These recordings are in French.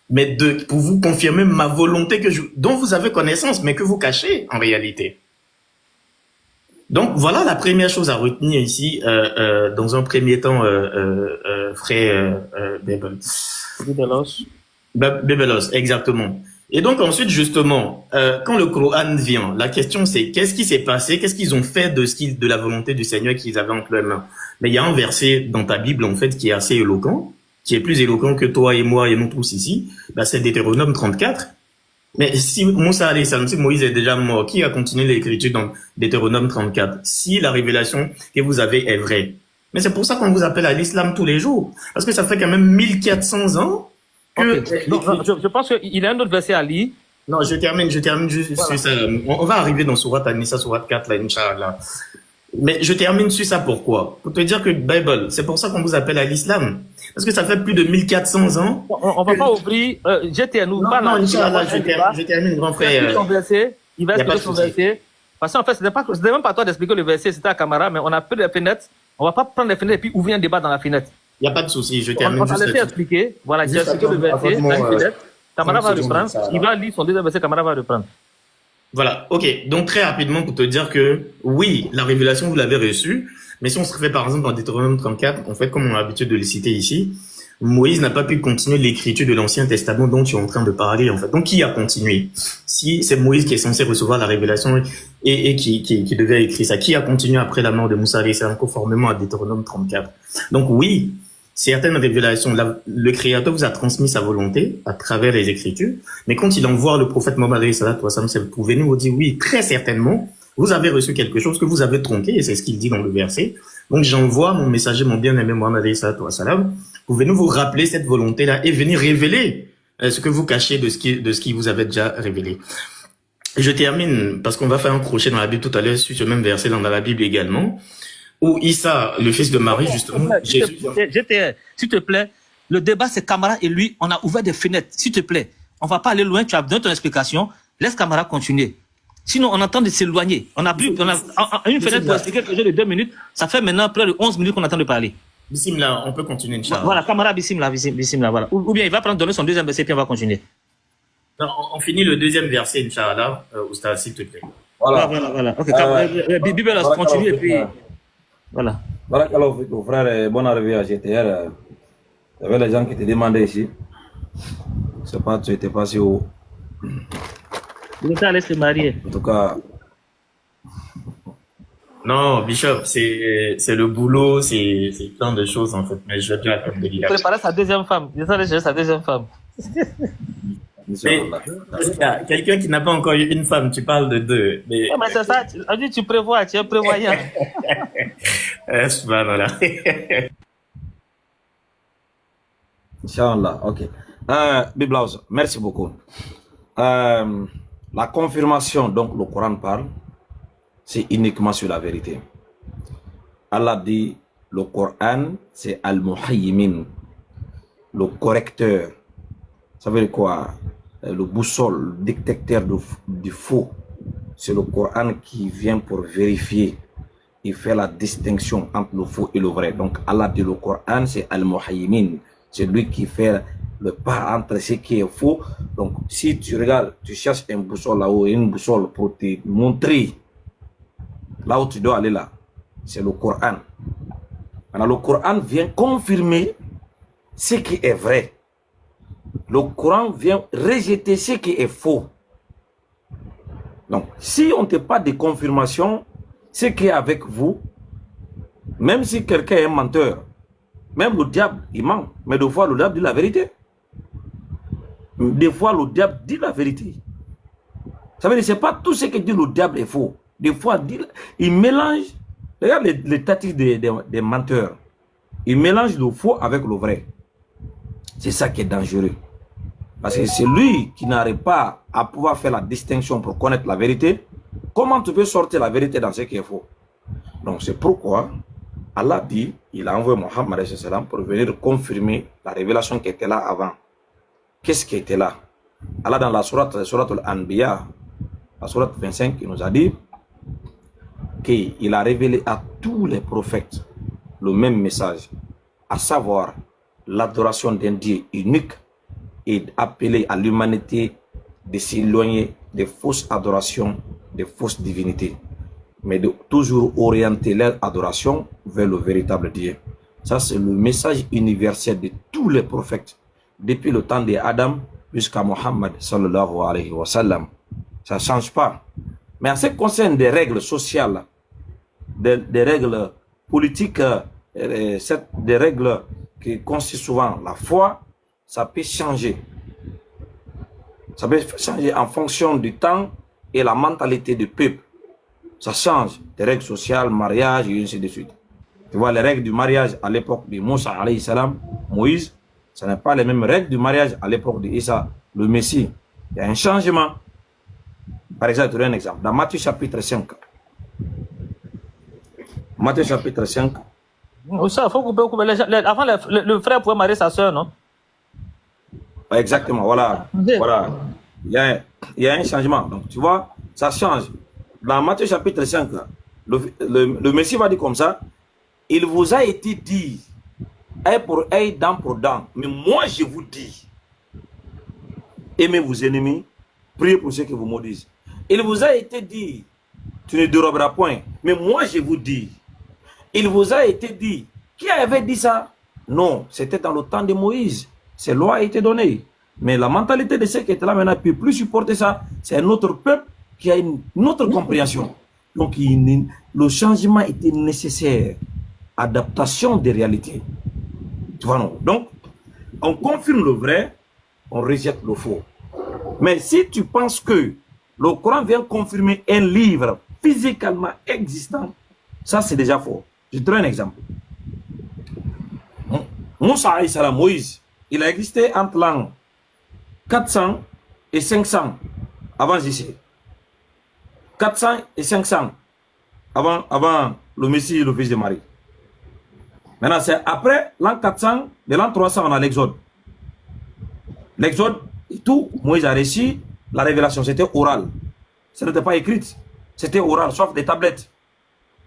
mais pour vous confirmer ma volonté dont vous avez connaissance, mais que vous cachez en réalité. Donc voilà la première chose à retenir ici, dans un premier temps, frère Bébelos. Bébelos, exactement. Et donc ensuite, justement, quand le Coran vient, la question c'est qu'est-ce qui s'est passé, qu'est-ce qu'ils ont fait de la volonté du Seigneur qu'ils avaient entre leurs mains. Mais il y a un verset dans ta Bible, en fait, qui est assez éloquent, qui est plus éloquent que toi et moi et nous tous ici, c'est Deutéronome 34. Mais si Moussa alayhi salam, si Moïse est déjà mort, qui a continué l'écriture dans Deutéronome 34? Si la révélation que vous avez est vraie. Mais c'est pour ça qu'on vous appelle à l'islam tous les jours. Parce que ça fait quand même 1400 ans que... Okay. Je pense qu'il y a un autre verset à lire. Non, je termine juste sur ça. On va arriver dans Surat An-Nisa, Surat 4, là, Inch'Allah. Mais je termine sur ça pourquoi? Pour te dire que Bible, c'est pour ça qu'on vous appelle à l'islam. Parce que ça fait plus de 1400 ans. On va pas ouvrir. J'étais à nous. Non, Inch'Allah, je termine, grand frère. Il va expliquer son verset. Parce qu'en fait, ce n'est même pas toi d'expliquer le verset, c'était à Camara, mais on a pris les fenêtres. On va pas prendre les fenêtres et puis ouvrir un débat dans la fenêtre. Il n'y a pas de souci, je termine juste. On va laisser expliquer. Voilà, j'ai expliqué le verset, dans une fenêtre. Camara va reprendre. Il va lire son deuxième verset, Camara va reprendre. Voilà, ok. Donc très rapidement pour te dire que oui, la révélation vous l'avez reçue, mais si on se refait par exemple dans Deutéronome 34, en fait, comme on a l'habitude de le citer ici, Moïse n'a pas pu continuer l'écriture de l'Ancien Testament dont tu es en train de parler, en fait. Donc qui a continué? Si c'est Moïse qui est censé recevoir la révélation et qui devait écrire ça, qui a continué après la mort de Moussa alayhi salam conformément à Deutéronome 34? Donc oui, certaines révélations, le Créateur vous a transmis sa volonté à travers les Écritures, mais quand il envoie le prophète Mohammed alayhi salatu wa salam, vous pouvez nous dire oui, très certainement, vous avez reçu quelque chose que vous avez tronqué, et c'est ce qu'il dit dans le verset. Donc j'envoie mon messager, mon bien-aimé Mohammed alayhi salatu wa salam, pouvez-nous vous rappeler cette volonté-là et venir révéler ce que vous cachez de ce qui vous avait déjà révélé. Et je termine, parce qu'on va faire un crochet dans la Bible tout à l'heure, sur ce même verset dans la Bible également, où Issa, le fils de Marie, justement... S'il te plaît, le débat c'est Camara et lui, on a ouvert des fenêtres. S'il te plaît, on va pas aller loin, tu as donné ton explication, laisse Camara continuer. Sinon, on attend de s'éloigner. On a une fenêtre pour expliquer quelque chose de 2 minutes, ça fait maintenant près de 11 minutes qu'on attend de parler. Bismillah, on peut continuer, Inch'Allah. Voilà, Camara, Bismillah, voilà. Ou bien il va donner son deuxième verset, puis on va continuer. Non, on finit le deuxième verset, Inch'Allah, Oustaz, s'il te plaît. Voilà. Ok, Bible, continue et puis... Voilà. Voilà, alors, frère, bonne arrivée à GTR. Il y avait les gens qui te demandaient ici. Je sais pas, tu étais passé où. Il était allé se marier. En tout cas... Non, Bishop, c'est le boulot, c'est plein de choses en fait, mais je vais bien attendre de Il préparait sa deuxième femme. Il est allé chercher sa deuxième femme. Quelqu'un qui n'a pas encore eu une femme, tu parles de deux. Mais c'est ça, tu prévois, tu es prévoyant. Voilà. Inch'Allah, ok. Biblaus, merci beaucoup. La confirmation, donc le Coran parle, c'est uniquement sur la vérité. Allah dit, le Coran, c'est Al-Muhaymin, le correcteur. Ça veut dire quoi? Le boussole, le détecteur du faux. C'est le Coran qui vient pour vérifier. Il fait la distinction entre le faux et le vrai. Donc Allah dit, le Coran, c'est Al-Muhaymin. C'est lui qui fait le pas entre ce qui est faux. Donc si tu regardes, tu cherches une boussole là-haut, une boussole pour te montrer là où tu dois aller là, c'est le Coran. Alors le Coran vient confirmer ce qui est vrai. Le Coran vient rejeter ce qui est faux. Donc, si on ne fait pas de confirmation, ce qui est avec vous, même si quelqu'un est menteur, même le diable, il ment. Mais des fois, le diable dit la vérité. Des fois, le diable dit la vérité. Ça veut dire que ce n'est pas tout ce que dit le diable est faux. Des fois, il mélange, regarde les tactiques des menteurs. Il mélange le faux avec le vrai. C'est ça qui est dangereux. Parce que c'est lui qui n'arrive pas à pouvoir faire la distinction pour connaître la vérité. Comment tu peux sortir la vérité dans ce qui est faux? Donc c'est pourquoi Allah dit, il a envoyé Mohammed pour venir confirmer la révélation qui était là avant. Qu'est-ce qui était là? Allah dans la sourate Al-Anbiya, la sourate 25, il nous a dit qu'il a révélé à tous les prophètes le même message, à savoir l'adoration d'un Dieu unique et d'appeler à l'humanité de s'éloigner des fausses adorations, des fausses divinités, mais de toujours orienter leur adoration vers le véritable Dieu. Ça, c'est le message universel de tous les prophètes, depuis le temps d'Adam jusqu'à Mohammed sallallahu alayhi wa sallam. Ça ne change pas. Mais en ce qui concerne des règles sociales, des règles politiques, des règles qui constituent souvent la foi, ça peut changer. Ça peut changer en fonction du temps et la mentalité du peuple. Ça change. Des règles sociales, mariage et ainsi de suite. Tu vois, les règles du mariage à l'époque de Moussa alayhi salam, Moïse, ce n'est pas les mêmes règles du mariage à l'époque d'Issa, le Messie. Il y a un changement. Par exemple, je te donne un exemple. Dans Matthieu chapitre 5. Matthieu chapitre 5. Ça, il faut couper. Avant, le frère pouvait marier sa soeur, non? Exactement, voilà. Voilà. Il y a un changement. Donc, tu vois, ça change. Dans Matthieu chapitre 5, le Messie va dire comme ça, il vous a été dit, œil pour œil, dent pour dent. Mais moi, je vous dis, aimez vos ennemis, priez pour ceux qui vous maudissent. Il vous a été dit, tu ne déroberas point. Mais moi, je vous dis, il vous a été dit. Qui avait dit ça? Non, c'était dans le temps de Moïse. Ces lois a été données. Mais la mentalité de ceux qui étaient là maintenant ne peut plus supporter ça. C'est un autre peuple qui a une autre compréhension. Donc, le changement était nécessaire. Adaptation des réalités. Tu vois, non? Donc, on confirme le vrai, on rejette le faux. Mais si tu penses que le Coran vient confirmer un livre physiquement existant, ça c'est déjà faux. Je te donne un exemple. Moussa alayhi salam, Moïse, il a existé entre l'an 400 et 500 avant Jésus. 400 et 500 avant le Messie, le fils de Marie. Maintenant, c'est après l'an 400, de l'an 300, on a l'Exode. L'Exode, tout, Moïse a reçu la révélation, c'était oral. Ça n'était pas écrit, c'était oral, sauf des tablettes.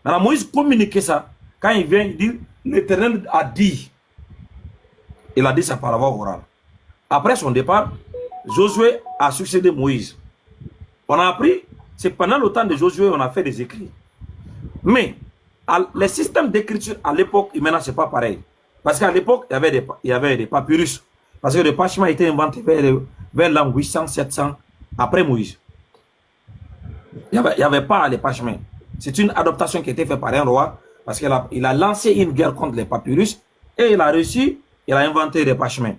Maintenant, Moïse communiquait ça. Quand il vient, il dit, l'Éternel a dit. Il a dit ça par la voie orale. Après son départ, Josué a succédé Moïse. On a appris, c'est pendant le temps de Josué, on a fait des écrits. Mais, les systèmes d'écriture à l'époque, maintenant, ce n'est pas pareil. Parce qu'à l'époque, il y avait des papyrus. Parce que le parchemin a été inventé vers l'an 800, 700, après Moïse. Il n'y avait pas les parchemins. C'est une adaptation qui a été faite par un roi, parce qu'il a lancé une guerre contre les papyrus, et il a réussi, il a inventé des parchemins.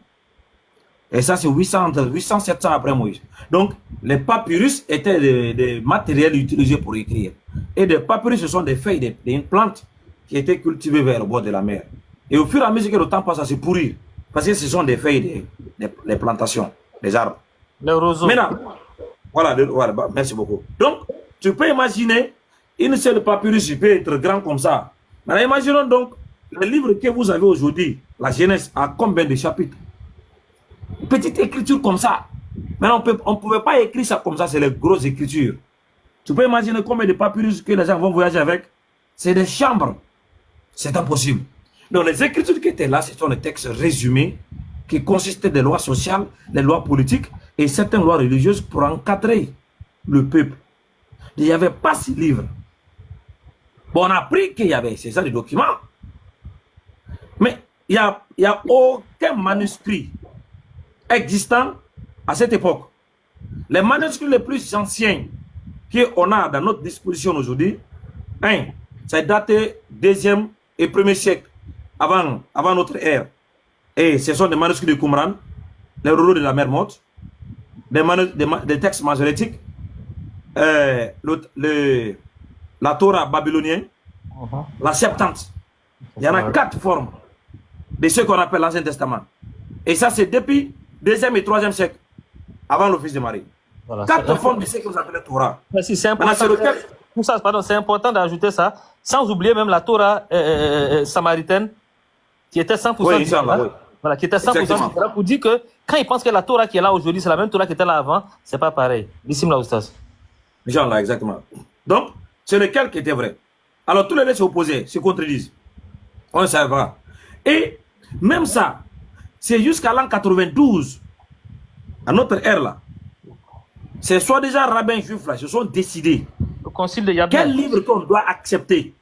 Et ça, c'est 800, 700 après Moïse. Donc, les papyrus étaient des matériels utilisés pour écrire. Et des papyrus, ce sont des feuilles d'une plante qui étaient cultivées vers le bord de la mer. Et au fur et à mesure que le temps passe, ça se pourrit. Parce que ce sont des feuilles des plantations, des arbres. Les roseaux. Maintenant, voilà, merci beaucoup. Donc, tu peux imaginer, une seule papyrus, il peut être grand comme ça. Maintenant, imaginons donc, le livre que vous avez aujourd'hui, la Genèse, a combien de chapitres? Petite écriture comme ça. Maintenant, on ne pouvait pas écrire ça comme ça, c'est les grosses écritures. Tu peux imaginer combien de papyrus que les gens vont voyager avec? C'est des chambres. C'est impossible. Donc, les écritures qui étaient là, ce sont des textes résumés qui consistaient des lois sociales, des lois politiques et certaines lois religieuses pour encadrer le peuple. Il n'y avait pas ces livres. Bon, on a appris qu'il y avait, c'est ça, des documents. Mais il n'y a aucun manuscrit existant à cette époque. Les manuscrits les plus anciens qu'on a dans notre disposition aujourd'hui, c'est daté 2e et 1er siècle avant notre ère. Et ce sont des manuscrits de Qumran, les rouleaux de la mer Morte, des textes masorétiques, la Torah babylonienne, la Septante. Il y en a 4 formes de ce qu'on appelle l'Ancien Testament. Et ça, c'est depuis 2e et 3e siècle, avant le fils de Marie. Voilà, 4 formes de ce que vous appelez Torah. Merci, c'est important, c'est important d'ajouter ça, sans oublier même la Torah samaritaine, qui était 100% oui, oui. Voilà, qui était 100% pour dire que quand ils pensent que la Torah qui est là aujourd'hui, c'est la même Torah qui était là avant, c'est pas pareil. Bismillah, Oustaz. Inch'Allah, exactement. Donc, c'est lequel qui était vrai. Alors, tous les deux s'opposent, se contredisent. On ne savait pas. Et même ça, c'est jusqu'à l'an 92 à notre ère là, ces soi-disant rabbins juifs là se sont décidés. Le concile de Yabne. Quel livre qu'on doit accepter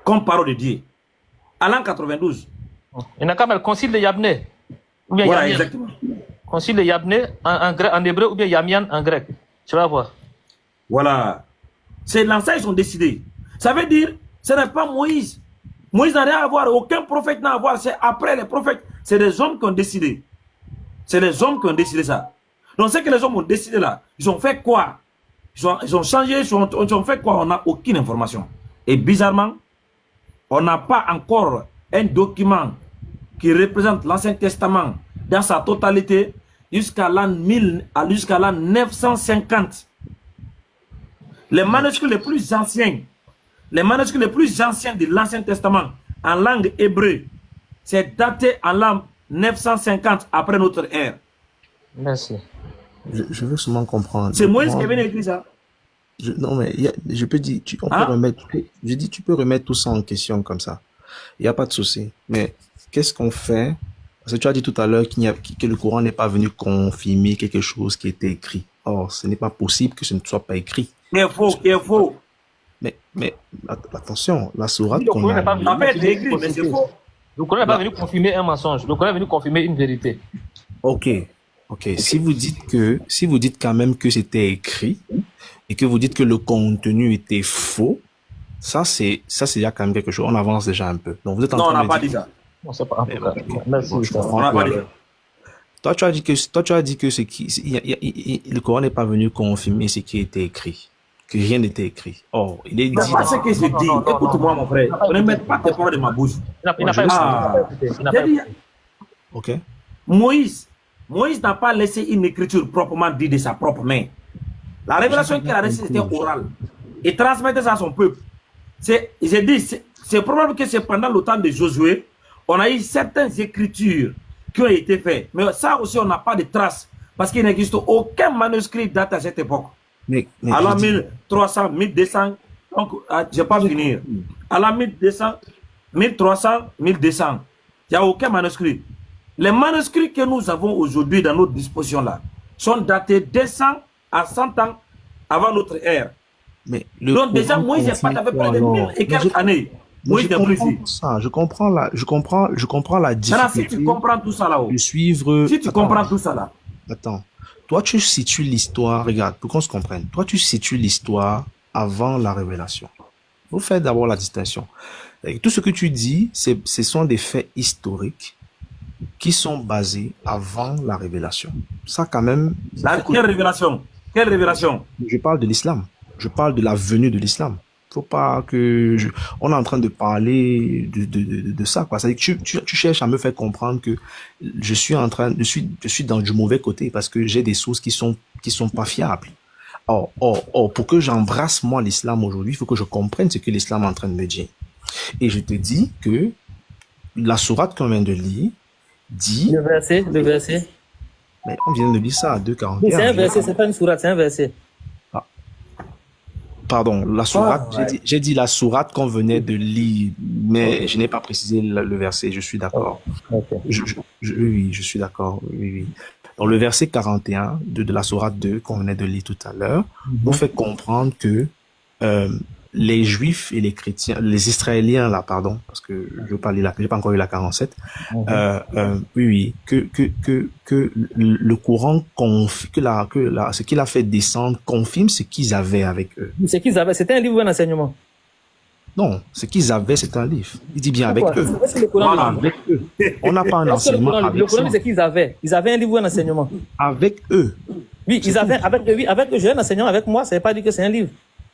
comme parole de Dieu? À l'an 92. Il n'y a qu'à le concile de Yabne. Ou bien Voilà, Yamian. exactement. Concile de Yabne en hébreu ou bien Yamian en grec. Tu vas voir. Voilà. C'est l'ancien, ils ont décidé. Ça veut dire, ce n'est pas Moïse. Moïse n'a rien à voir, aucun prophète n'a à voir. C'est après les prophètes. C'est des hommes qui ont décidé. C'est les hommes qui ont décidé ça. Donc, ce que les hommes ont décidé là, ils ont fait quoi? Ils ont changé, ils ont fait quoi? On n'a aucune information. Et bizarrement, on n'a pas encore un document qui représente l'Ancien Testament dans sa totalité jusqu'à l'an 950. Les manuscrits les plus anciens, de l'Ancien Testament en langue hébreu, c'est daté en l'an 950 après notre ère. Merci. Je veux seulement comprendre. C'est Moïse qui est venu écrire ça. Non, mais je peux dire, on peut remettre, je dis, tu peux remettre tout ça en question comme ça. Il n'y a pas de souci. Mais qu'est-ce qu'on fait? Parce que tu as dit tout à l'heure que le Coran n'est pas venu confirmer quelque chose qui était écrit. Or, ce n'est pas possible que ce ne soit pas écrit. Il est faux. Mais attention, la sourate qu'on Le Coran n'est pas a... venu En fait, c'est écrit, mais c'est faux. Le Coran n'est pas venu confirmer un mensonge. Le Coran est venu confirmer une vérité. Ok. Si vous dites quand même que c'était écrit et que vous dites que le contenu était faux, ça c'est déjà quand même quelque chose. On avance déjà un peu. Donc vous êtes en Non, on train n'a de pas dire- dit ça. Non, c'est pas. Merci. On n'a pas dit ça. Toi, tu as dit que le Coran n'est pas venu confirmer ce qui était écrit, que rien n'était écrit. Or, il est dit. C'est pas ce que je dis. Écoute-moi, mon frère. Ne mets pas tes paroles de ma bouche. Il n'a pas écouté. Il n'a pas J'ai dit, écouté. Ok. Moïse n'a pas laissé une écriture proprement dite de sa propre main. La révélation qu'il a reçue, c'était orale. Il transmettait ça à son peuple. J'ai dit, c'est probable que c'est pendant le temps de Josué, on a eu certaines écritures qui ont été faites. Mais ça aussi, on n'a pas de traces. Parce qu'il n'existe aucun manuscrit date à cette époque. Mais Alors je dis- 1300, 1200, donc je ne vais pas finir. Alors 1200, 1300, 1200, il n'y a aucun manuscrit. Les manuscrits que nous avons aujourd'hui dans notre disposition là sont datés 200 à 100 ans avant notre ère. mais le Donc déjà, Coran Moïse contient avait près de quoi, 1000 alors? et quelques années. Mais Moïse je n'est plus comprends ici. tout ça. Je comprends la Maintenant, si difficulté tu comprends tout ça là-haut, de suivre. si tu Attends. comprends tout ça là, Attends, toi tu situes l'histoire, regarde, pour qu'on se comprenne, toi tu situes l'histoire avant la révélation. Vous faites d'abord la distinction. Et tout ce que tu dis, ce sont des faits historiques qui sont basés avant la révélation. Ça quand même, quelle révélation? Quelle révélation? je parle de l'islam, je parle de la venue de l'islam. Faut pas que on est en train de parler de ça, quoi. C'est-à-dire que tu cherches à me faire comprendre que je suis dans du mauvais côté parce que j'ai des sources qui sont pas fiables. Or, pour que j'embrasse moi l'islam aujourd'hui, il faut que je comprenne ce que l'islam est en train de me dire. Et je te dis que la sourate qu'on vient de lire dit, Le verset. mais on vient de lire ça à 2,41. Oui, c'est un verset, c'est pas une sourate, c'est un verset. Pardon, la sourate, j'ai dit la sourate qu'on venait de lire, mais je n'ai pas précisé le verset, je suis d'accord. Okay. Oui, je suis d'accord, oui. Donc le verset 41 de la sourate 2 qu'on venait de lire tout à l'heure, nous fait comprendre que les Juifs et les chrétiens, les Israéliens là, pardon, parce que je veux pas lire j'ai pas encore eu la 47, que le Coran ce qu'il a fait descendre confirme ce qu'ils avaient avec eux. Ce qu'ils avaient, c'était un livre ou un enseignement? Non, ce qu'ils avaient, c'est un livre. Il dit bien avec Pourquoi? eux. Est-ce que le Coran Voilà, dit- avec eux. On n'a pas un enseignement Le avec Coran dit ça. ce qu'ils avaient. Ils avaient un livre ou un enseignement? Avec eux. Oui, ils avaient, avec eux, j'ai un enseignement avec moi, ça ne veut pas dire que c'est un livre.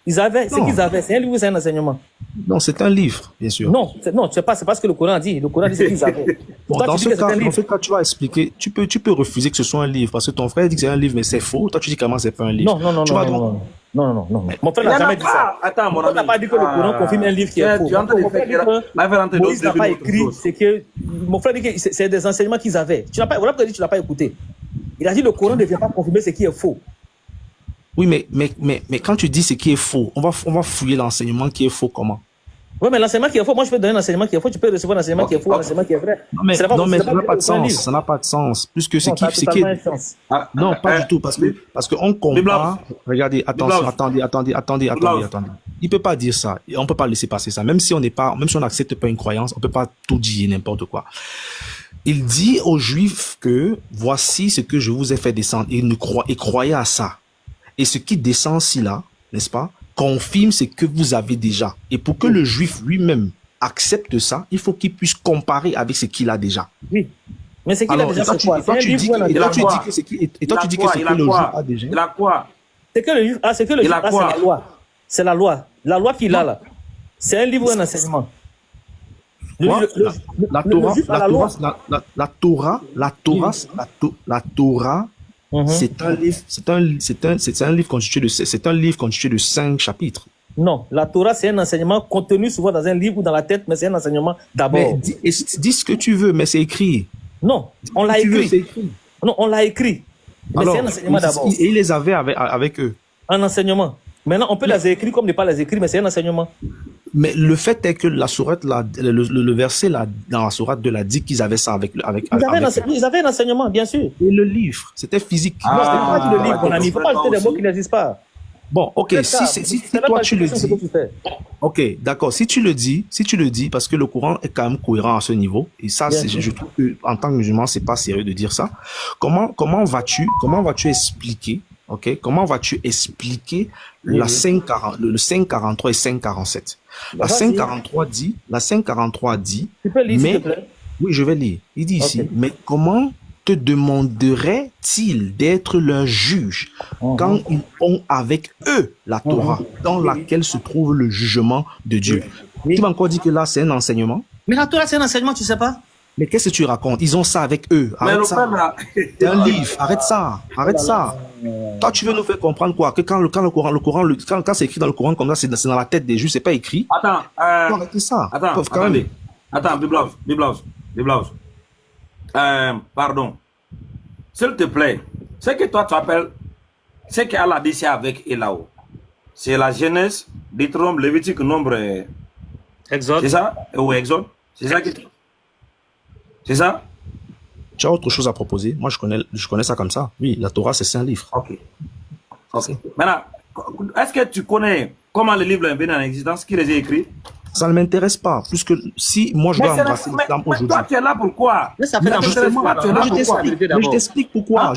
Ils avaient, ce Non. qu'ils avaient, c'est un livre ou c'est un enseignement? Non, c'est un livre, bien sûr. Non, c'est pas ce que le Coran dit. Le Coran dit ce qu'ils avaient. Bon, Toi, dans tu ce dis que c'est un livre. cas, tu vas expliquer. Tu peux refuser que ce soit un livre parce que ton frère dit que c'est un livre, mais c'est faux. Toi, tu dis comment c'est pas un livre. Non. Tu vas donc- Non. Mon frère Il y en n'a a jamais dit ça. pas. Attends, mon On n'a ami. pas dit que le Coran confirme un livre qui est faux. Tu es en train de Mon frère dit faire que Moïse n'a pas écrit, c'est que mon frère dit que c'est des enseignements qu'ils avaient. Tu n'as pas, voilà pourquoi tu l'as pas écouté. Il a dit le Coran ne vient pas confirmer ce qui est faux. Oui, mais quand tu dis ce qui est faux, on va fouiller l'enseignement qui est faux comment? Oui, mais l'enseignement qui est faux, moi je peux donner un enseignement qui est faux, tu peux recevoir un enseignement qui est faux, un enseignement qui est vrai. Non, mais, C'est pas- non, mais c'est ça n'a pas de dans un sens. livre. Ça n'a pas de sens. Puisque c'est Non, qui, ça a c'est qui. totalement une chance. Non, pas du tout. Parce que on compare. Regardez, attention, attendez. Il peut pas dire ça. On peut pas laisser passer ça. Même si on n'accepte pas une croyance, on peut pas tout dire n'importe quoi. Il dit aux Juifs que voici ce que je vous ai fait descendre. Et croyez à ça. Et ce qui descend ci là, n'est-ce pas, confirme ce que vous avez déjà. Et pour que le Juif lui-même accepte ça, il faut qu'il puisse comparer avec ce qu'il a déjà. Oui. Mais c'est qu'il a Alors, déjà et fait quoi? toi, tu dis que c'est ce que le Juif a déjà. Il a quoi? C'est que le juif, c'est que le juif, c'est la loi. C'est la loi. La loi qu'il a là. C'est un livre ou un enseignement. La Torah, c'est un livre constitué de 5 chapitres. Non, la Torah, c'est un enseignement contenu souvent dans un livre ou dans la tête, mais c'est un enseignement d'abord. Dis ce que tu veux, mais c'est écrit. Non, on l'a écrit. Non, on l'a écrit. Mais c'est un enseignement d'abord. Et il les avait avec eux. Un enseignement. Maintenant, on peut les écrire comme ne pas les écrire, mais c'est un enseignement. Mais le fait est que la sourate, le verset là, dans la sourate 2 l'a dit qu'ils avaient ça avec ils avaient un enseignement, bien sûr. Et le livre, c'était physique. Non, c'était pas le livre, mon ami. Il ne faut pas ajouter des mots qui n'existent pas. Bon, ok, si toi tu le dis, ok, d'accord, si tu le dis, parce que le Coran est quand même cohérent à ce niveau, et ça, je trouve que en tant que musulman, c'est pas sérieux de dire ça. Comment vas-tu expliquer, ok, comment vas-tu expliquer le 543 et 547? La 543 dit, tu peux lire, s'il te plaît? Oui, je vais lire. Il dit ici, mais comment te demanderait-il d'être leur juge quand ils ont avec eux la Torah, dans laquelle se trouve le jugement de Dieu? Tu m'as encore dit que là, c'est un enseignement? Mais la Torah, c'est un enseignement, tu sais pas? Mais qu'est-ce que tu racontes? Ils ont ça avec eux. Arrête ça. C'est un livre. Arrête ça. Toi, tu veux nous faire comprendre quoi? Que quand c'est écrit dans le Coran comme ça, c'est dans la tête des Juifs, c'est pas écrit? Attends, arrêtez ça. Attends, Biblos. Pardon. S'il te plaît, ce que toi tu appelles, ce qu'Allah dit c'est avec et là-haut. C'est la Genèse, Deutéronome, Lévitique, Nombre. Exode. C'est ça? Ou Exode? C'est ça qui. C'est ça? Tu as autre chose à proposer? Moi, je connais ça comme ça. Oui, la Torah, c'est un livre. Ok. Maintenant, est-ce que tu connais comment le livre est venu en existence, qui les a écrits? Ça ne m'intéresse pas, puisque si moi je dois embrasser l'islam aujourd'hui. Toi, tu es là pourquoi? Mais ça fait Je t'explique pourquoi.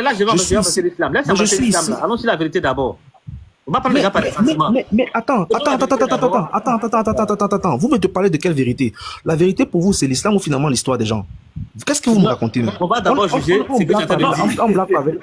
Là, je vais embrasser l'islam. Laisse embrasser l'islam là. Allons sur la vérité d'abord. On va parler déjà par les sentiments. Mais attends. Vous me parlez de quelle vérité? La vérité pour vous, c'est l'islam ou finalement l'histoire des gens? Qu'est-ce que vous me racontez? On va d'abord juger ce que tu as dit.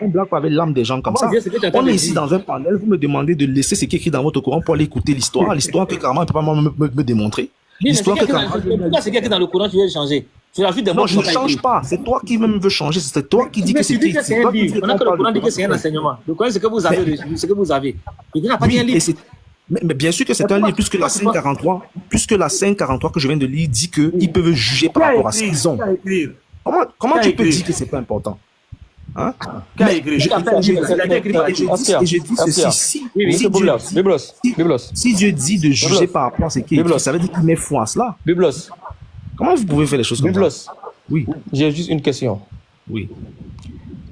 On blague avec l'âme des gens comme ça. On est ici dans un panel, vous me demandez de laisser ce qui est écrit dans votre Coran pour aller écouter l'histoire que Karama ne peut pas me démontrer. L'histoire que Karama... Pourquoi ce qui est écrit dans le Coran, tu veux changer? Non, je ne change pas. C'est toi qui même veux changer. C'est toi qui dis que c'est écrit. Un livre. Pendant que le Coran dit que c'est un enseignement. Le Coran, c'est ce que vous avez reçu, ce que vous avez. Il n'y a pas dit un livre. Mais bien sûr que c'est un livre, puisque la 543 que je viens de lire dit qu'ils peuvent juger par rapport à ce qu'ils ont. Comment tu peux dire que c'est pas important? Hein? Si Dieu dit de juger par rapport à ce qui est écrit, ça veut dire qu'il met foi à cela. Biblos. Comment vous pouvez faire les choses comme ça? Oui. J'ai juste une question. Oui.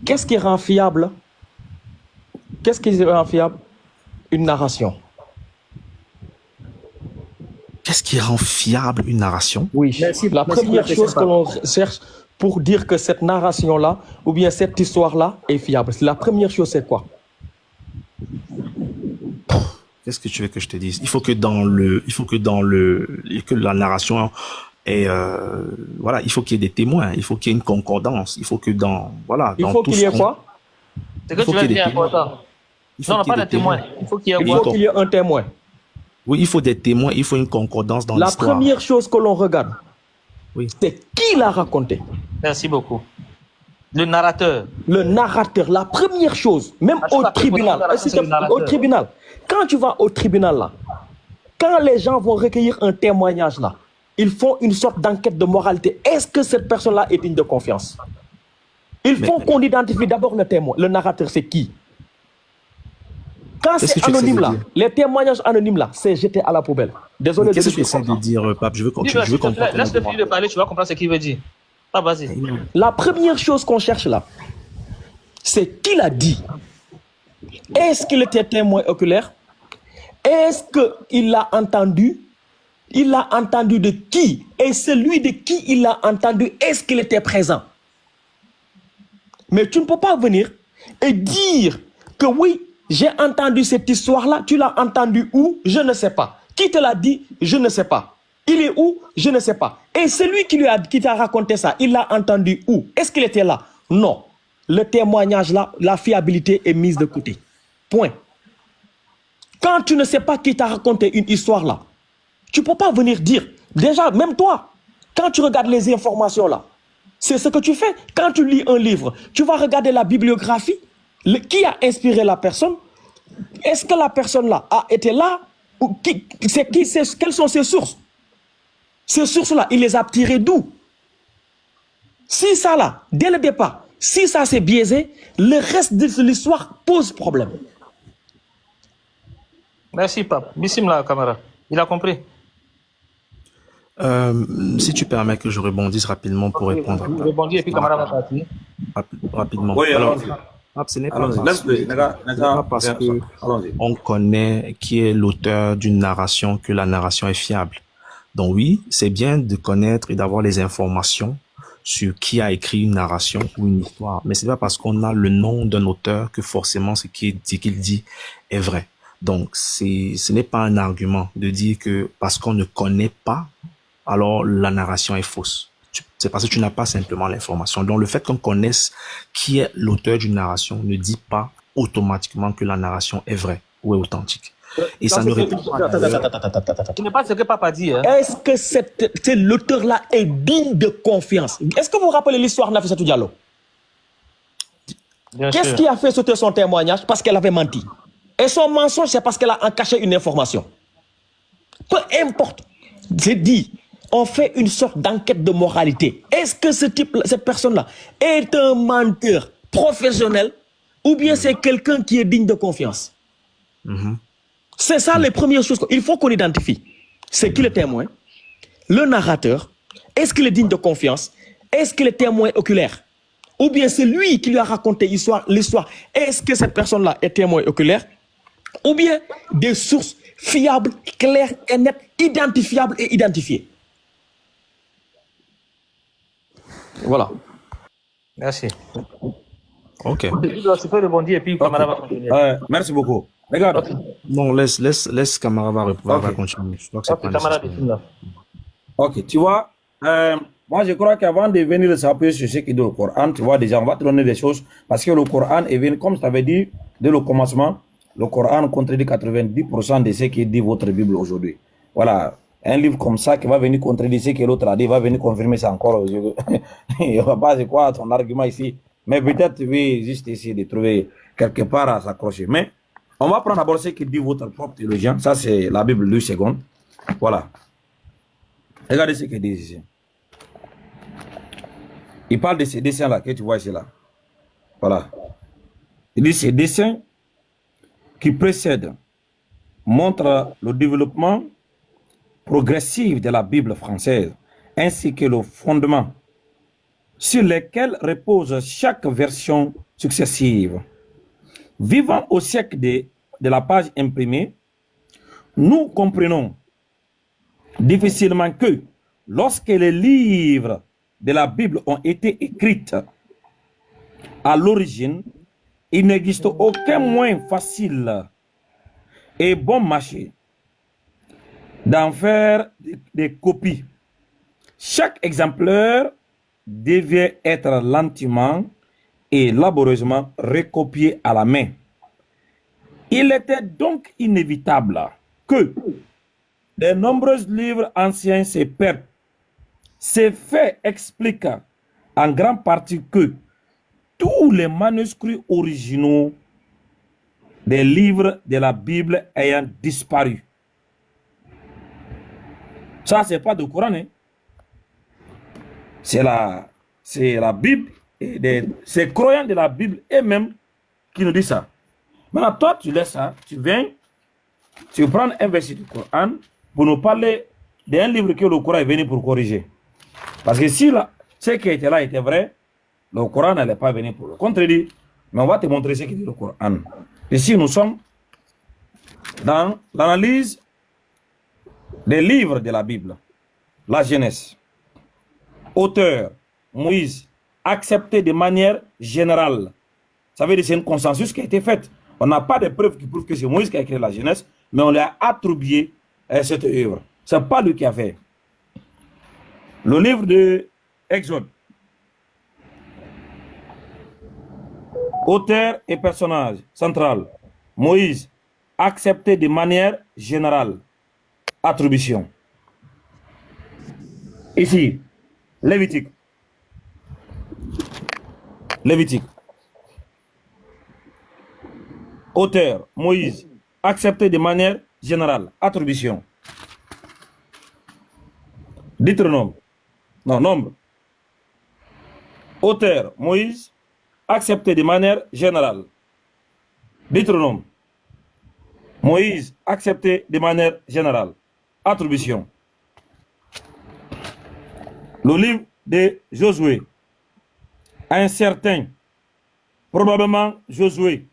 Qu'est-ce qui rend fiable une narration? Qu'est-ce qui rend fiable une narration? Oui. La première chose que l'on cherche pour dire que cette narration-là, ou bien cette histoire-là, est fiable. La première chose, c'est quoi? Qu'est-ce que tu veux que je te dise? Il faut que la narration voilà, il faut qu'il y ait des témoins, il faut qu'il y ait une concordance, il faut que il faut qu'il y ait quoi? C'est que tu vas dire important. Non, on n'a pas de témoins. Il faut qu'il y ait un témoin. Oui, il faut des témoins, il faut une concordance dans l'histoire. La première chose que l'on regarde, c'est qui l'a raconté. Merci beaucoup. Le narrateur. Le narrateur, la première chose, même au tribunal. Quand tu vas au tribunal là, quand les gens vont recueillir un témoignage là, ils font une sorte d'enquête de moralité. Est-ce que cette personne-là est digne de confiance? Il faut qu'on identifie d'abord le témoin. Le narrateur, c'est qui? Quand Qu'est-ce c'est que tu essaies anonyme de là, dire? les témoignages anonymes là, c'est jeté à la poubelle. Désolé de Qu'est-ce le que tu dire essaies comme de ça. dire, Pape? Je veux Dis-le, s'il te comprendre plaît. ton Laisse le argument. fini de parler, tu vas comprendre ce qu'il veut dire. Ah, vas-y. La première chose qu'on cherche là, c'est qui l'a dit. Est-ce qu'il était témoin oculaire? Est-ce qu'il l'a entendu? Il l'a entendu de qui? Et celui de qui il l'a entendu, est-ce qu'il était présent? Mais tu ne peux pas venir et dire que oui, j'ai entendu cette histoire-là. Tu l'as entendu où? Je ne sais pas. Qui te l'a dit? Je ne sais pas. Il est où? Je ne sais pas. Et celui qui t'a raconté ça, il l'a entendu où? Est-ce qu'il était là? Non. Le témoignage là, la fiabilité est mise de côté. Point. Quand tu ne sais pas qui t'a raconté une histoire là, tu ne peux pas venir dire. Déjà, même toi, quand tu regardes les informations là, c'est ce que tu fais. Quand tu lis un livre, tu vas regarder la bibliographie. Qui a inspiré la personne? Est-ce que la personne là a été là? Ou quelles sont ses sources? Ces sources-là, il les a tirées d'où? Si ça là, dès le départ, si ça c'est biaisé, le reste de l'histoire pose problème. Merci, Pape. Bissim là, camarade. Il a compris. Si tu permets que je rebondisse rapidement pour répondre à Je rebondis et puis camarade va partir. rapidement. Oui, Alors, allons-y. Pape, ce n'est pas Allons-y. parce Laisse-le. que, ce n'est pas parce que Allons-y. on connaît qui est l'auteur d'une narration que la narration est fiable. Donc oui, c'est bien de connaître et d'avoir les informations sur qui a écrit une narration ou une histoire. Mais c'est pas parce qu'on a le nom d'un auteur que forcément ce qu'il dit est vrai. Donc ce n'est pas un argument de dire que parce qu'on ne connaît pas, alors la narration est fausse. C'est parce que tu n'as pas simplement l'information. Donc le fait qu'on connaisse qui est l'auteur d'une narration ne dit pas automatiquement que la narration est vraie ou est authentique. Et ça ne répond pas. Ce n'est pas ce que Papa dit. Hein. Est-ce que l'auteur-là est digne de confiance? Est-ce que vous vous rappelez l'histoire de Nafissatou Diallo? Qu'est-ce qui a fait sauter son témoignage? Parce qu'elle avait menti. Et son mensonge, c'est parce qu'elle a caché une information. Peu importe. J'ai dit, on fait une sorte d'enquête de moralité. Est-ce que cette personne-là est un menteur professionnel ou bien c'est quelqu'un qui est digne de confiance? C'est ça les premières choses. Il faut qu'on identifie. C'est qui le témoin? Le narrateur? Est-ce qu'il est digne de confiance? Est-ce qu'il est témoin oculaire? Ou bien c'est lui qui lui a raconté l'histoire? Est-ce que cette personne-là est témoin oculaire? Ou bien des sources fiables, claires et nettes, identifiables et identifiées? Voilà. Merci. Ok. Tu peux rebondir et puis camarade va continuer. Merci beaucoup. Regarde. Non, laisse Camara va continuer. Je crois que c'est pas camarade, nécessaire. bismillah. Ok, tu vois, moi je crois qu'avant de venir s'appuyer sur ce qui est dans le Coran, tu vois, déjà on va te donner des choses, parce que le Coran est venu, comme je t'avais dit dès le commencement, le Coran contredit 90% de ce qui dit votre Bible aujourd'hui. Voilà, un livre comme ça qui va venir contredire ce que l'autre a dit, va venir confirmer ça encore. Il va pas, c'est quoi ton argument ici, mais peut-être tu veux juste essayer de trouver quelque part à s'accrocher. Mais on va prendre d'abord ce que dit votre propre théologien, ça c'est la Bible 2 secondes. Voilà. Regardez ce qu'il dit ici. Il parle de ces dessins-là que tu vois ici là. Voilà. Il dit ces dessins qui précèdent montrent le développement progressif de la Bible française ainsi que le fondement sur lequel repose chaque version successive. Vivant au siècle de la page imprimée, nous comprenons difficilement que lorsque les livres de la Bible ont été écrits à l'origine, il n'existe aucun moyen facile et bon marché d'en faire des copies. Chaque exemplaire devait être lentement et laborieusement recopié à la main. Il était donc inévitable que de nombreux livres anciens se perdent. Ces faits expliquent en grande partie que tous les manuscrits originaux des livres de la Bible ayant disparu. Ça, c'est pas du Coran, hein? C'est la Bible et ces croyants de la Bible eux-mêmes qui nous disent ça. Maintenant, toi, tu laisses ça, tu viens, tu prends un verset du Coran pour nous parler d'un livre que le Coran est venu pour corriger. Parce que si là, ce qui était là était vrai, le Coran n'allait pas venir pour le contredire. Mais on va te montrer ce que dit le Coran. Ici, nous sommes dans l'analyse des livres de la Bible. La Genèse. Auteur, Moïse, accepté de manière générale. Ça veut dire que c'est un consensus qui a été fait. On n'a pas de preuves qui prouvent que c'est Moïse qui a écrit la Genèse, mais on lui a attribué cette œuvre. Ce n'est pas lui qui a fait. Le livre de Exode. Auteur et personnage central. Moïse, accepté de manière générale. Attribution. Ici, Lévitique. Lévitique. Auteur, Moïse, accepté de manière générale. Attribution. Deutéronome. Non, nombre. Auteur, Moïse, accepté de manière générale. Deutéronome. Moïse, accepté de manière générale. Attribution. Le livre de Josué. Un certain, probablement Josué.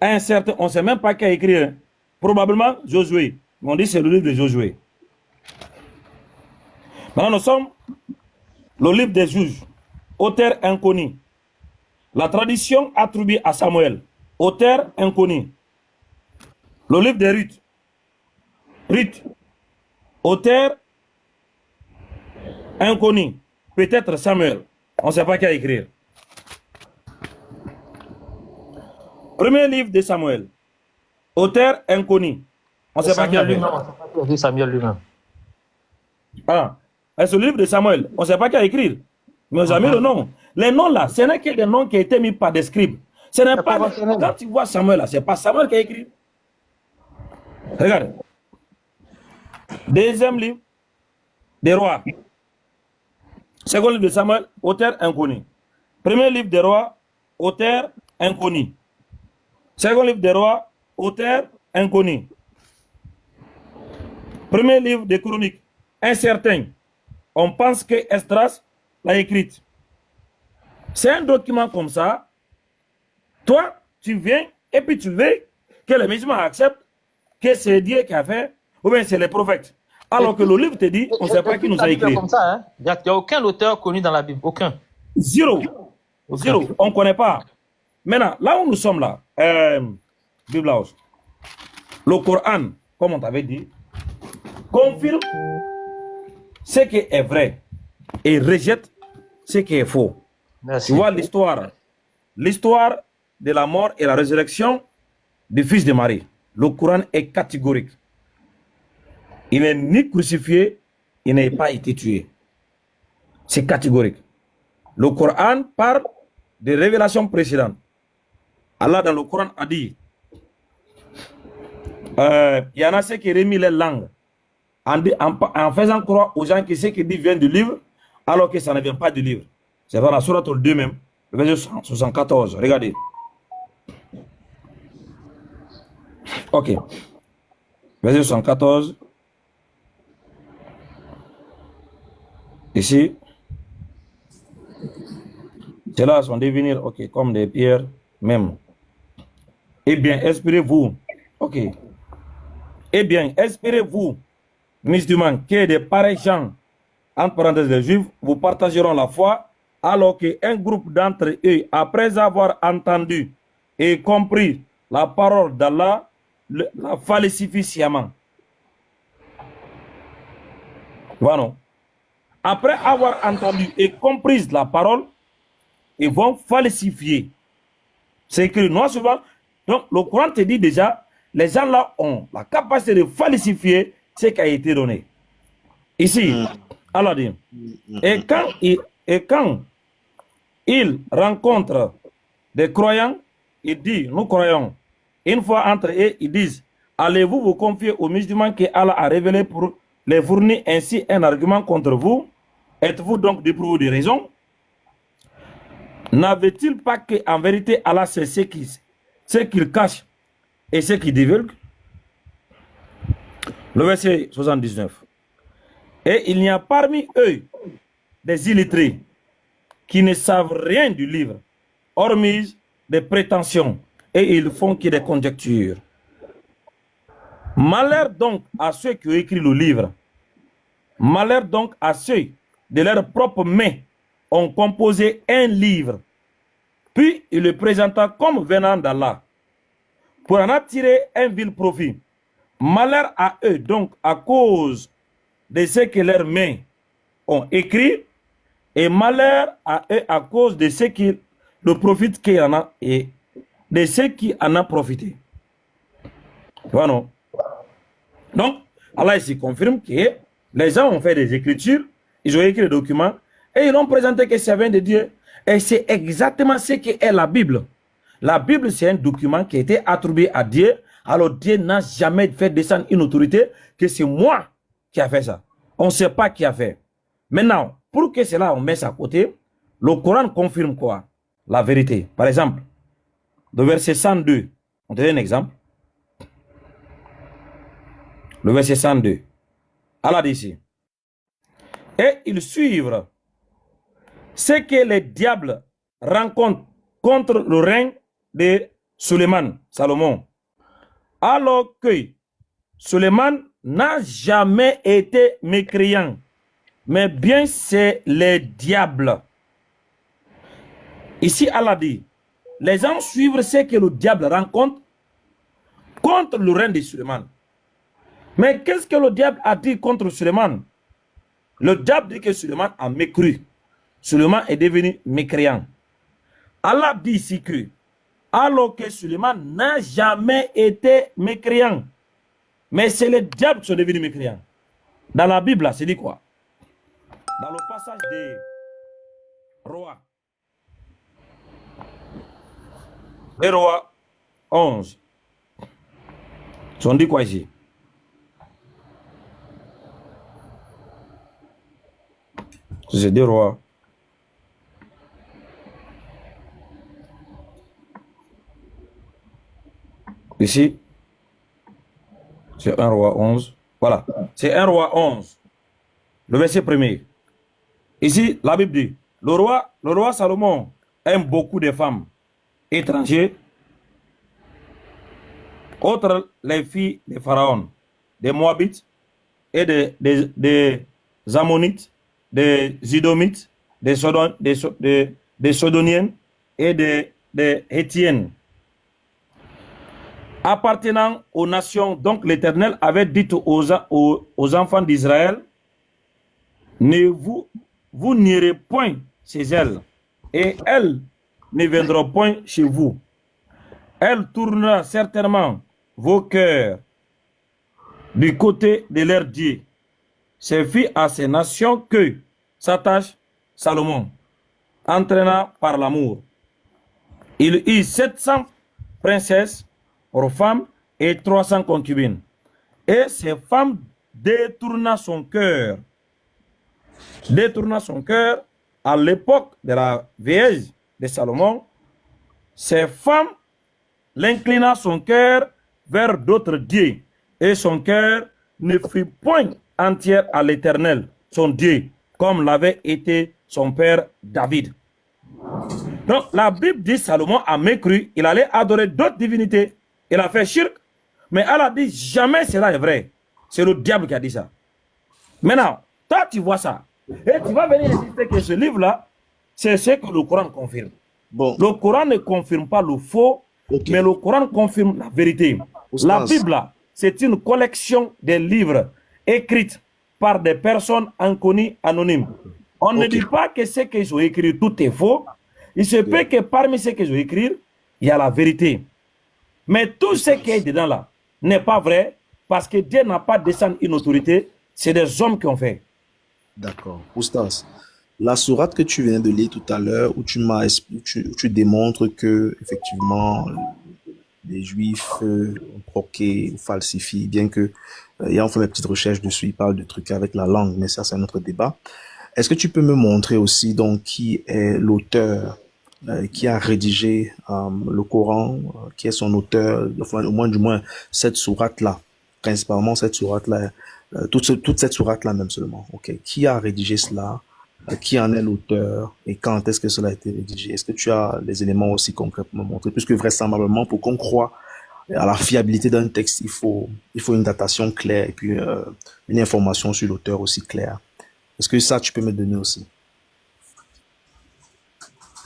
Un certain, on ne sait même pas qui a écrit. Hein. Probablement Josué. On dit c'est le livre de Josué. Maintenant, nous sommes le livre des juges. Auteur inconnu. La tradition attribuée à Samuel. Auteur inconnu. Le livre de Ruth. Ruth. Auteur inconnu. Peut-être Samuel. On ne sait pas qui a écrit. Premier livre de Samuel. Auteur inconnu. On ne sait pas qui a écrit. Samuel lui-même. Ah. Et ce livre de Samuel, on ne sait pas qui a écrit. Mais on a mis le nom. Les noms là, ce n'est que des noms qui ont été mis par des scribes. Ce n'est pas. Quand tu vois Samuel là, ce n'est pas Samuel qui a écrit. Regarde. Deuxième livre des rois. Second livre de Samuel, auteur inconnu. Premier livre des rois, auteur inconnu. Second livre des rois, auteur inconnu. Premier livre des chroniques, incertain. On pense que Esdras l'a écrite. C'est un document comme ça. Toi, tu viens et puis tu veux que les musulmans acceptent que c'est Dieu qui a fait ou bien c'est les prophètes. Alors que le livre te dit, on ne sait pas qui nous a écrit. Comme ça, hein? Il n'y a aucun auteur connu dans la Bible. Aucun. Zéro. Zéro. On ne connaît pas. Maintenant, là où nous sommes là, Bible House, le Coran, comme on t'avait dit, confirme ce qui est vrai et rejette ce qui est faux. Merci. Tu vois l'histoire de la mort et la résurrection du fils de Marie. Le Coran est catégorique. Il n'est ni crucifié, il n'a pas été tué. C'est catégorique. Le Coran parle des révélations précédentes. Allah dans le Coran a dit, il y en a ceux qui remis les langues en faisant croire aux gens que ce qui dit vient du livre, alors que ça ne vient pas du livre. C'est dans la sourate 2 même, le verset 74. Regardez. Ok. Verset 74. Ici. Ceux-là sont devenir, ok, comme des pierres même. Eh bien, espérez-vous. Ok. Eh bien, espérez-vous, musulmans, que des pareils gens, entre parenthèses les juifs, vous partageront la foi, alors qu'un groupe d'entre eux, après avoir entendu et compris la parole d'Allah, la falsifie sciemment. Voilà. Après avoir entendu et compris la parole, ils vont falsifier. C'est écrit noir souvent. Donc, le Coran te dit déjà, les gens là ont la capacité de falsifier ce qui a été donné. Ici, Allah dit, et quand il rencontre des croyants, il dit, nous croyons. Une fois entre eux, ils disent, allez-vous vous confier aux musulmans que Allah a révélé pour les fournir ainsi un argument contre vous? Êtes-vous donc dépourvus de raison? N'avait-il pas qu'en vérité Allah c'est ce ce qu'ils cachent et ce qu'ils divulguent. Le verset 79. Et il n'y a parmi eux des illettrés qui ne savent rien du livre, hormis des prétentions, et ils font que des conjectures. Malheur donc à ceux qui ont écrit le livre. Malheur donc à ceux de leurs propres mains ont composé un livre, puis il le présenta comme venant d'Allah, pour en attirer un vil profit. Malheur à eux donc à cause de ce que leurs mains ont écrit, et malheur à eux à cause de ce qui le profite qu'il en a et de ceux qui en a profité. Voilà, non? Donc, Allah ici confirme que les gens ont fait des écritures, ils ont écrit des documents, et ils l'ont présenté que ça vient de Dieu. Et c'est exactement ce qu'est la Bible. La Bible, c'est un document qui a été attribué à Dieu. Alors Dieu n'a jamais fait descendre une autorité que c'est moi qui a fait ça. On ne sait pas qui a fait. Maintenant, pour que cela, on met ça à côté, le Coran confirme quoi? La vérité. Par exemple, le verset 102, on te donne un exemple. Le verset 102. Allah dit ici. Et ils suivent ce que les diables rencontrent contre le règne de Suleiman, Salomon. Alors que Suleiman n'a jamais été mécréant, mais bien c'est les diables. Ici, Allah dit, les gens suivent ce que le diable rencontre contre le règne de Suleiman. Mais qu'est-ce que le diable a dit contre Suleiman? Le diable dit que Suleiman a mécru. Suleiman est devenu mécréant. Allah dit ici que, alors que Suleiman n'a jamais été mécréant, mais c'est les diables qui sont devenus mécréants. Dans la Bible, c'est dit quoi? Dans le passage des rois. Les rois 11. On dit quoi ici? C'est des rois. Ici, c'est un roi 11. Voilà, c'est un roi 11. Le verset premier. Ici, la Bible dit, le roi Salomon aime beaucoup de femmes étrangères, autres les filles des pharaons, des Moabites et des Ammonites, des Idomites, des Sodoniennes et des Hétiennes. Appartenant aux nations, donc l'Éternel avait dit aux enfants d'Israël, vous n'irez point chez elles, et elles ne viendront point chez vous. Elle tournera certainement vos cœurs du côté de leur Dieu. C'est fit à ces nations que s'attache Salomon, entraînant par l'amour. Il eut 700 princesses pour femmes et 300 concubines. Et ces femmes détourna son cœur à l'époque de la vieillesse de Salomon. Ces femmes l'inclina son cœur vers d'autres dieux, et son cœur ne fut point entier à l'Éternel, son Dieu, comme l'avait été son père David. Donc la Bible dit Salomon a mécru, il allait adorer d'autres divinités, il a fait shirk, mais Allah dit jamais cela est vrai. C'est le diable qui a dit ça. Maintenant, toi tu vois ça, et tu vas venir insister que ce livre-là, c'est ce que le Coran confirme. Bon. Le Coran ne confirme pas le faux, mais le Coran confirme la vérité. La Bible, c'est une collection de livres écrits par des personnes inconnues, anonymes. On ne dit pas que ce qu'ils ont écrit, tout est faux. Il se peut que parmi ce qu'ils ont écrit, il y a la vérité. Mais tout ce qui est dedans là n'est pas vrai, parce que Dieu n'a pas descendu une autorité, c'est des hommes qui ont fait. D'accord. Oustas, la sourate que tu viens de lire tout à l'heure, où tu démontres que, effectivement, les Juifs ont troqué ou falsifié, bien que, ayant fait mes petites recherches dessus, ils parlent de trucs avec la langue, mais ça, c'est un autre débat. Est-ce que tu peux me montrer aussi, donc, qui est l'auteur qui a rédigé le Coran, qui est son auteur, enfin, au moins, du moins, cette sourate-là, principalement cette sourate-là, toute cette sourate-là même seulement. Ok, qui a rédigé cela? Qui en est l'auteur et quand est-ce que cela a été rédigé? Est-ce que tu as les éléments aussi concrets pour me montrer? Puisque vraisemblablement, pour qu'on croie à la fiabilité d'un texte, il faut une datation claire et puis une information sur l'auteur aussi claire. Est-ce que ça, tu peux me donner aussi?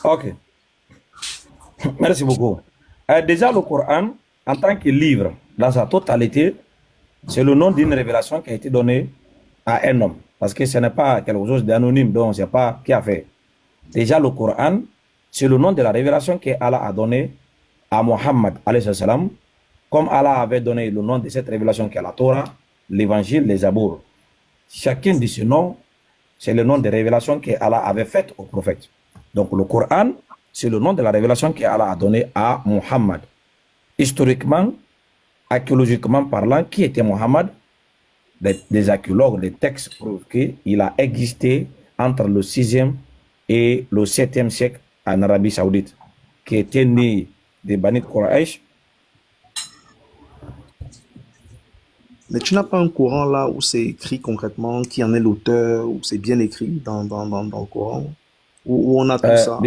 Ok, merci beaucoup. Déjà, le Coran, en tant que livre, dans sa totalité, c'est le nom d'une révélation qui a été donnée à un homme. Parce que ce n'est pas quelque chose d'anonyme, donc on ne sait pas qui a fait. Déjà, le Coran, c'est le nom de la révélation que Allah a donnée à Mohammed, alayhi salam, comme Allah avait donné le nom de cette révélation qui est la Torah, l'évangile, les Zabour. Chacun de ces noms, c'est le nom de révélation que Allah avait faite au prophète. Donc le Coran, c'est le nom de la révélation que Allah a donné à Mohammed. Historiquement, archéologiquement parlant, qui était Mohammed? Des archéologues, des textes prouvent qu'il a existé entre le 6e et le 7e siècle en Arabie Saoudite, qui était né des Bani Quraysh. Mais tu n'as pas un Coran là où c'est écrit concrètement qui en est l'auteur, où c'est bien écrit dans le Coran, où on a tout ça.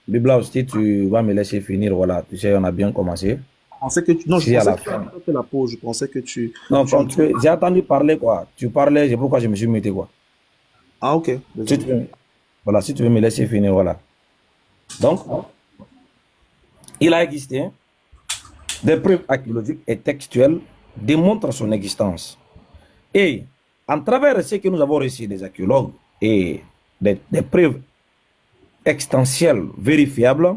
Biblaus, si tu vas me laisser finir, voilà, tu sais, on a bien commencé. Je pensais que tu... Non, je Si à pensais la que tu fin. avais fait la pause. Je pensais que tu... Non, tu- j'ai entendu parler, quoi. Tu parlais, c'est pourquoi je me suis muté, quoi. Ah, ok. Si Désolé. tu veux, voilà, si tu veux me laisser finir, voilà. Donc, il a existé. Des preuves archéologiques et textuelles démontrent son existence. Et, en travers ce que nous avons reçu des archéologues et des preuves extensielles, vérifiables,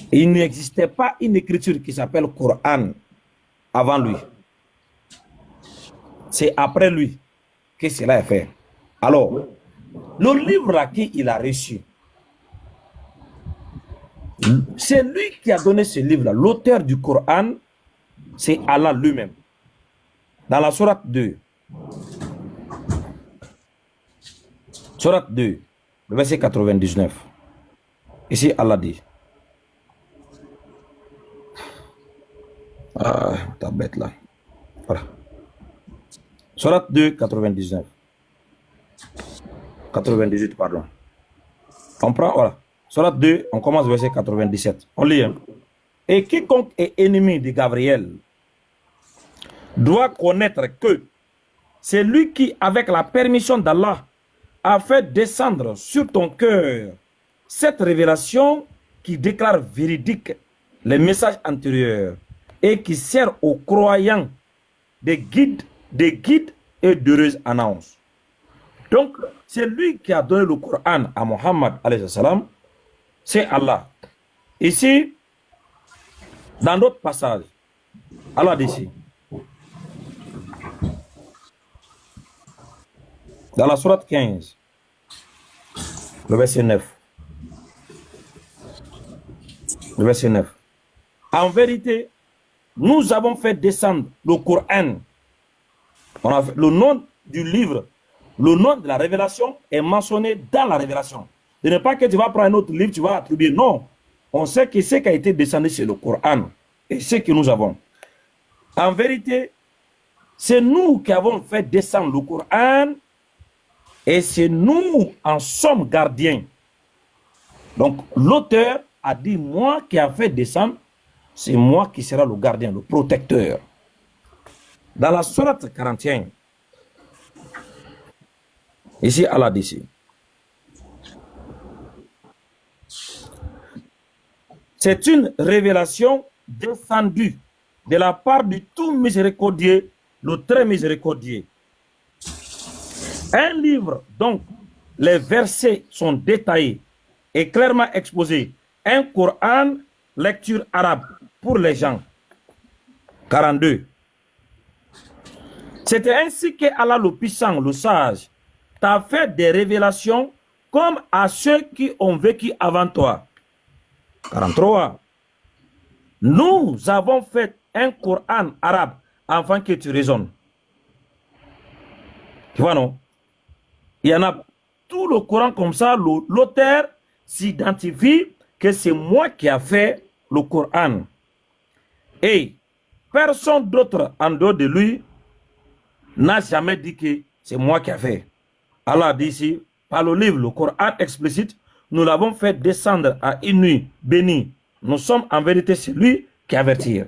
il n'existait pas une écriture qui s'appelle Coran avant lui. C'est après lui que cela est fait. Alors, le livre là qu'il a reçu, c'est lui qui a donné ce livre-là. L'auteur du Coran, c'est Allah lui-même. Dans la sourate 2, sourate 2, le verset 99. Ici, Allah dit. Ah, ta bête là. Voilà. Sourate 2, 99. 98, pardon. On prend, voilà. Sourate 2, on commence verset 97. On lit. Hein. Et quiconque est ennemi de Gabriel doit connaître que c'est lui qui, avec la permission d'Allah, a fait descendre sur ton cœur cette révélation qui déclare véridique les messages antérieurs et qui sert aux croyants des guides et d'heureuses annonces. Donc, c'est lui qui a donné le Coran à Mohammed, alayhi salam, c'est Allah. Ici, dans d'autres passages, Allah dit ici, dans la sourate 15, le verset 9. Le verset 9. En vérité, nous avons fait descendre le Coran. On a fait, le nom du livre, le nom de la révélation est mentionné dans la révélation. Ce n'est pas que tu vas prendre un autre livre, tu vas attribuer. Non. On sait que ce qui a été descendu, c'est le Coran. Et ce que nous avons. En vérité, c'est nous qui avons fait descendre le Coran. Et c'est nous en sommes gardiens. Donc, l'auteur a dit, moi qui a fait descendre, c'est moi qui sera le gardien, le protecteur. Dans la sourate 41, ici, Allah dit ici, c'est une révélation descendue de la part du tout miséricordieux, le très miséricordieux. Un livre, donc, les versets sont détaillés et clairement exposés. Un Coran, lecture arabe pour les gens. 42. C'était ainsi que Allah le puissant, le sage, t'a fait des révélations comme à ceux qui ont vécu avant toi. 43. Nous avons fait un Coran arabe afin que tu raisonnes. Tu vois, non? Il y en a tout le Coran comme ça, l'auteur s'identifie que c'est moi qui a fait le Coran. Et personne d'autre en dehors de lui n'a jamais dit que c'est moi qui a fait. Allah dit ici, par le livre, le Coran explicite, nous l'avons fait descendre à une nuit bénie. Nous sommes en vérité celui qui avertit.